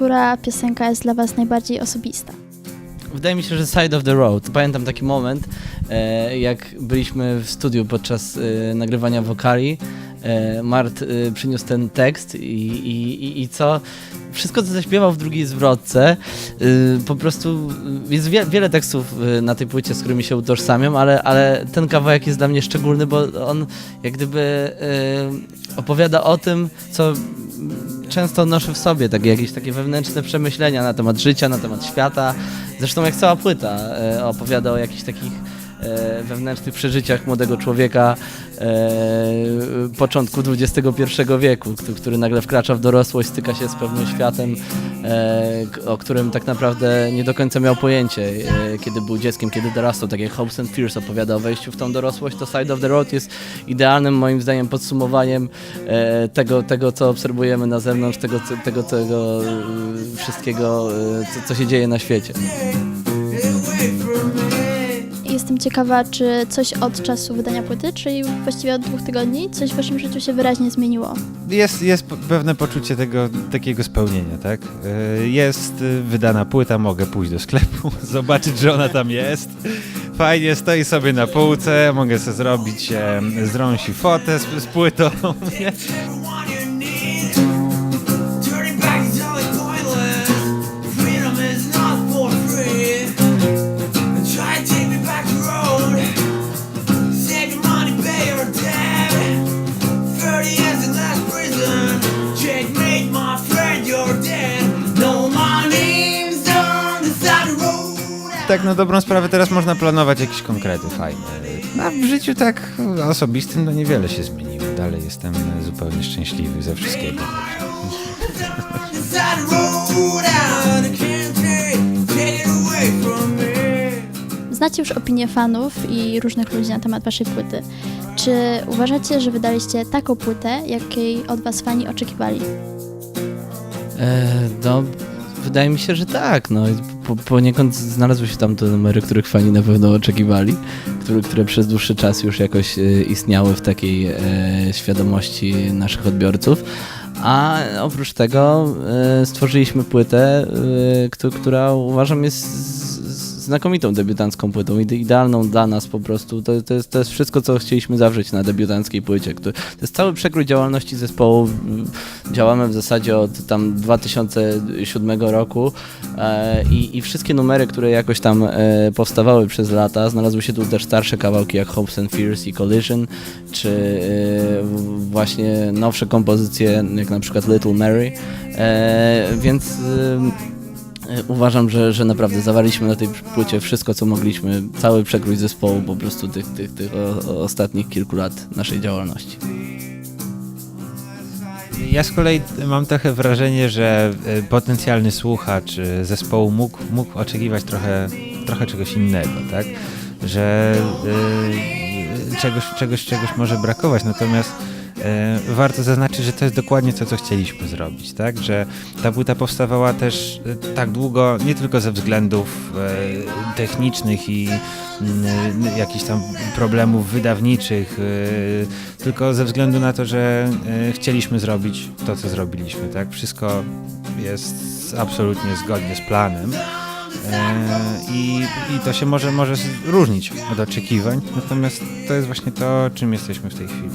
która piosenka jest dla was najbardziej osobista? Wydaje mi się, że Side of the Road. Pamiętam taki moment, jak byliśmy w studiu podczas nagrywania wokali. Mart przyniósł ten tekst i co? Wszystko, co zaśpiewał w drugiej zwrotce, po prostu jest wiele tekstów na tej płycie, z którymi się utożsamiam, ale ten kawałek jest dla mnie szczególny, bo on jak gdyby opowiada o tym, co często noszę w sobie, jakieś takie wewnętrzne przemyślenia na temat życia, na temat świata. Zresztą jak cała płyta opowiada o jakichś takich wewnętrznych przeżyciach młodego człowieka początku XXI wieku, który nagle wkracza w dorosłość, styka się z pewnym światem, o którym tak naprawdę nie do końca miał pojęcie, kiedy był dzieckiem, kiedy dorastał. Tak jak Hopes and Fears opowiada o wejściu w tą dorosłość, to Side of the Road jest idealnym moim zdaniem podsumowaniem tego co obserwujemy na zewnątrz, tego wszystkiego, co się dzieje na świecie. Jestem ciekawa, czy coś od czasu wydania płyty, czyli właściwie od 2 tygodni, coś w waszym życiu się wyraźnie zmieniło? Jest pewne poczucie takiego spełnienia, tak? Jest wydana płyta, mogę pójść do sklepu, zobaczyć, że ona tam jest. Fajnie, stoi sobie na półce, mogę sobie zrobić z rąsi fotę z płytą. Nie? Tak na dobrą sprawę teraz można planować jakieś konkrety fajne. A w życiu tak osobistym no niewiele się zmieniło. Dalej jestem zupełnie szczęśliwy ze wszystkiego. Znacie już opinie fanów i różnych ludzi na temat waszej płyty. Czy uważacie, że wydaliście taką płytę, jakiej od was fani oczekiwali? No, wydaje mi się, że tak. No, poniekąd znalazły się tam te numery, których fani na pewno oczekiwali, które przez dłuższy czas już jakoś istniały w takiej świadomości naszych odbiorców. A oprócz tego stworzyliśmy płytę, która uważam jest znakomitą debiutancką płytą, idealną dla nas po prostu. To jest wszystko, co chcieliśmy zawrzeć na debiutanckiej płycie. To jest cały przekrój działalności zespołu. Działamy w zasadzie od tam 2007 roku i wszystkie numery, które jakoś tam powstawały przez lata, znalazły się tu też starsze kawałki jak Hopes and Fears i Collision, czy właśnie nowsze kompozycje jak na przykład Little Mary, więc uważam, że naprawdę zawarliśmy na tej płycie wszystko, co mogliśmy, cały przekrój zespołu po prostu tych ostatnich kilku lat naszej działalności. Ja z kolei mam trochę wrażenie, że potencjalny słuchacz zespołu mógł oczekiwać trochę czegoś innego, tak? Że czegoś może brakować, natomiast warto zaznaczyć, że to jest dokładnie to, co chcieliśmy zrobić, tak? Że ta płyta powstawała też tak długo, nie tylko ze względów technicznych i jakichś tam problemów wydawniczych, tylko ze względu na to, że chcieliśmy zrobić to, co zrobiliśmy, tak? Wszystko jest absolutnie zgodnie z planem. I to się może różnić od oczekiwań, natomiast to jest właśnie to, czym jesteśmy w tej chwili.